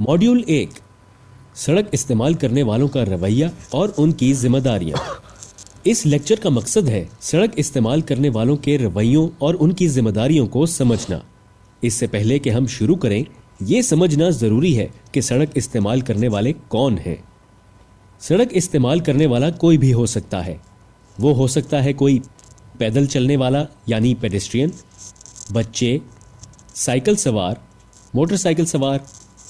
Module 1, सड़क इस्तेमाल करने वालों का रवैया और उनकी जिम्मेदारियां। इस लेक्चर का मकसद है सड़क इस्तेमाल करने वालों के रवैयों और उनकी जिम्मेदारियों को समझना। इससे पहले कि हम शुरू करें, ये समझना जरूरी है कि सड़क इस्तेमाल करने वाले कौन हैं। सड़क इस्तेमाल करने वाला कोई भी हो सकता है। वो हो सकता है कोई पैदल चलने वाला यानी पेडेस्ट्रियन, बच्चे, साइकिल सवार, मोटरसाइकिल सवार,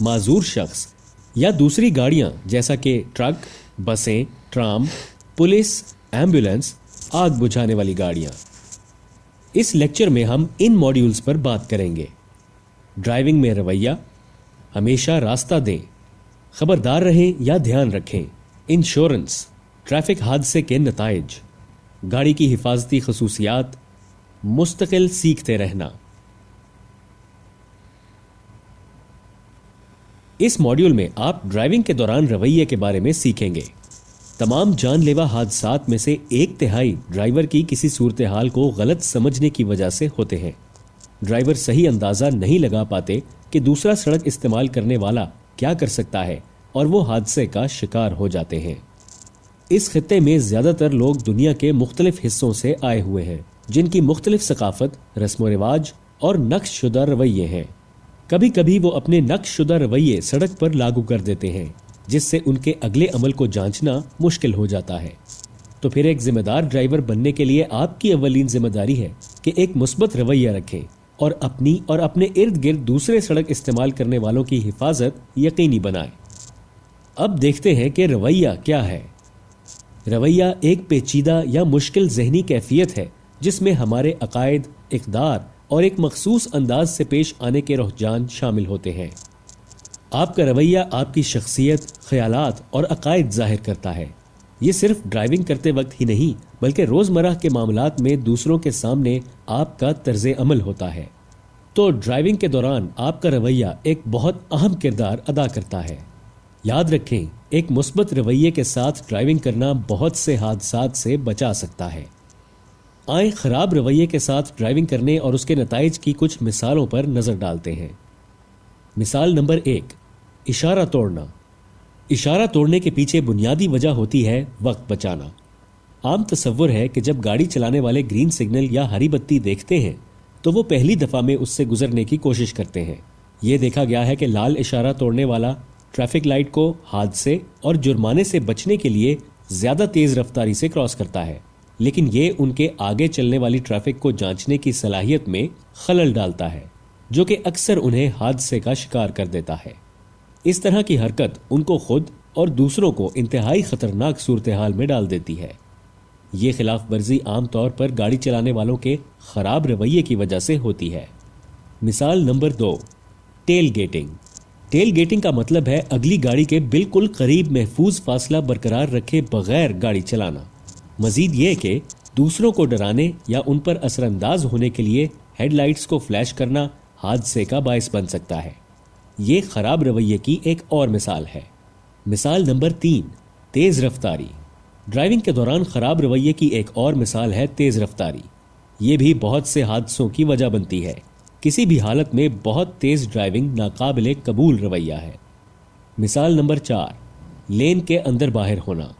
माजूर शख्स या दूसरी गाड़ियां जैसा कि ट्रक, बसें, ट्राम, पुलिस, एम्बुलेंस, आग बुझाने वाली गाड़ियां। इस लेक्चर में हम इन मॉड्यूल्स पर बात करेंगे। ड्राइविंग में रवैया, हमेशा रास्ता दें, खबरदार रहें या ध्यान रखें, इंश्योरेंस, ट्रैफिक हादसे के नताइज, गाड़ी की हिफाजती खसूसियात, मुस्तकिल सीखते रहना। इस मॉड्यूल में आप ड्राइविंग के दौरान रवैये के बारे में सीखेंगे। तमाम जानलेवा हादसात में से 1/3 ड्राइवर की किसी सूरत हाल को गलत समझने की वजह से होते हैं। ड्राइवर सही अंदाजा नहीं लगा पाते कि दूसरा सड़क इस्तेमाल करने वाला क्या कर सकता है और वो हादसे का शिकार हो जाते हैं। इस खित्ते में ज्यादातर लोग दुनिया के मुख्तलिफ हिस्सों से आए हुए हैं, जिनकी मुख्तलिफ सकाफत, रस्म व रिवाज और नक्शशुदा रवैये हैं। कभी कभी वो अपने नक्शशुदा रवैये सड़क पर लागू कर देते हैं, जिससे उनके अगले अमल को जांचना मुश्किल हो जाता है। तो फिर एक जिम्मेदार ड्राइवर बनने के लिए आपकी अव्वलीन जिम्मेदारी है कि एक मुस्बत रवैया रखें और अपनी और अपने इर्द गिर्द दूसरे सड़क इस्तेमाल करने वालों की हिफाजत यकीनी बनाएं। अब देखते हैं कि रवैया क्या है। रवैया एक पेचीदा या मुश्किल जहनी कैफियत है जिसमें हमारे अकायद, इक़दार और एक मखसूस अंदाज से पेश आने के रुझान शामिल होते हैं। आपका रवैया आपकी शख्सियत, ख्यालात और अकायद जाहिर करता है। ये सिर्फ ड्राइविंग करते वक्त ही नहीं बल्कि रोज़मर्रा के मामलात में दूसरों के सामने आपका तर्ज अमल होता है। तो ड्राइविंग के दौरान आपका रवैया एक बहुत अहम किरदार अदा करता है। याद रखें, एक मुस्बत रवैये के साथ ड्राइविंग करना बहुत से हादसात से बचा सकता है। आए खराब रवैये के साथ ड्राइविंग करने और उसके नताइज की कुछ मिसालों पर नजर डालते हैं। मिसाल नंबर 1, इशारा तोड़ना। इशारा तोड़ने के पीछे बुनियादी वजह होती है वक्त बचाना। आम तसव्वुर है कि जब गाड़ी चलाने वाले ग्रीन सिग्नल या हरी बत्ती देखते हैं तो वो पहली दफा में उससे गुजरने की कोशिश करते हैं। ये देखा गया है कि लाल इशारा तोड़ने वाला ट्रैफिक लाइट को हादसे और जुर्माने से बचने के लिए ज्यादा तेज रफ्तारी से क्रॉस करता है, लेकिन ये उनके आगे चलने वाली ट्रैफिक को जांचने की सलाहियत में खलल डालता है, जो कि अक्सर उन्हें हादसे का शिकार कर देता है। इस तरह की हरकत उनको खुद और दूसरों को इंतहाई खतरनाक सूरत हाल में डाल देती है। ये खिलाफ वर्जी आम तौर पर गाड़ी चलाने वालों के खराब रवैये की वजह से होती है। मिसाल number 2, tailgating. Tailgating का मतलब है अगली गाड़ी के बिल्कुल करीब महफूज फासला बरकरार रखे बगैर गाड़ी चलाना। मजीद ये कि दूसरों को डराने या उन पर असरअंदाज होने के लिए हेडलाइट्स को फ्लैश करना हादसे का बायस बन सकता है। ये खराब रवैये की एक और मिसाल है। मिसाल नंबर 3, तेज रफ्तारी। ड्राइविंग के दौरान खराब रवैये की एक और मिसाल है तेज रफ्तारी। ये भी बहुत से हादसों की वजह बनती है। किसी भी हालत में बहुत तेज ड्राइविंग नाकाबिले कबूल रवैया है। मिसाल नंबर 4, लेन के अंदर बाहर होना।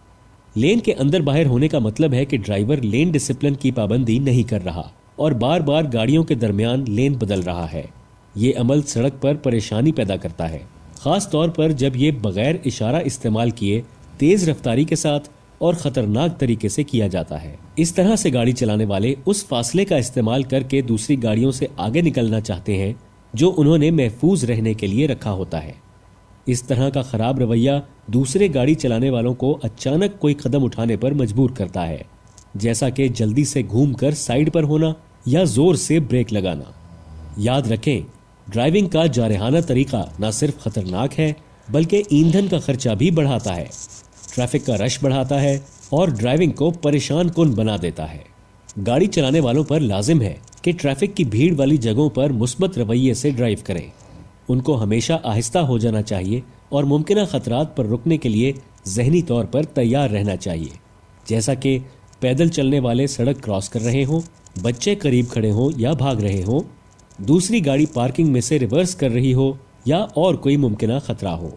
लेन के अंदर बाहर होने का मतलब है कि ड्राइवर लेन डिसिप्लिन की पाबंदी नहीं कर रहा और बार बार गाड़ियों के दरमियान लेन बदल रहा है। ये अमल सड़क पर परेशानी पैदा करता है, खास तौर पर जब ये बगैर इशारा इस्तेमाल किए तेज रफ्तारी के साथ और खतरनाक तरीके से किया जाता है। इस तरह से गाड़ी चलाने वाले उस फासले का इस्तेमाल करके दूसरी गाड़ियों से आगे निकलना चाहते हैं जो उन्होंने महफूज रहने के लिए रखा होता है। इस तरह का खराब रवैया दूसरे गाड़ी चलाने वालों को अचानक कोई कदम उठाने पर मजबूर करता है, जैसा कि जल्दी से घूमकर साइड पर होना या जोर से ब्रेक लगाना। याद रखें, ड्राइविंग का जारहाना तरीका न सिर्फ खतरनाक है बल्कि ईंधन का खर्चा भी बढ़ाता है, ट्रैफिक का रश बढ़ाता है और ड्राइविंग को परेशान कुन बना देता है। गाड़ी चलाने वालों पर लाजिम है कि ट्रैफिक की भीड़ वाली जगहों पर मुस्बत रवैये से ड्राइव करें। उनको हमेशा आहिस्ता हो जाना चाहिए और मुमकिन खतरात पर रुकने के लिए जहनी तौर पर तैयार रहना चाहिए, जैसा कि पैदल चलने वाले सड़क क्रॉस कर रहे हों, बच्चे करीब खड़े हों या भाग रहे हों, दूसरी गाड़ी पार्किंग में से रिवर्स कर रही हो या और कोई मुमकिन खतरा हो।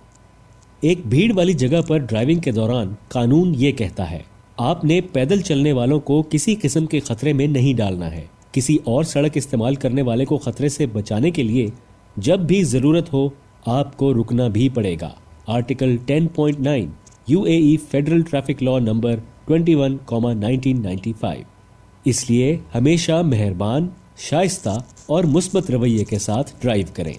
एक भीड़ वाली जगह पर ड्राइविंग के दौरान कानून ये कहता है, आपने पैदल चलने वालों को किसी किस्म के खतरे में नहीं डालना है। किसी और सड़क इस्तेमाल करने वाले को खतरे से बचाने के लिए जब भी जरूरत हो आपको रुकना भी पड़ेगा। Article 10.9 UAE federal traffic law number 21/1995। इसलिए हमेशा मेहरबान, शाइस्ता और मुस्बत रवैये के साथ ड्राइव करें।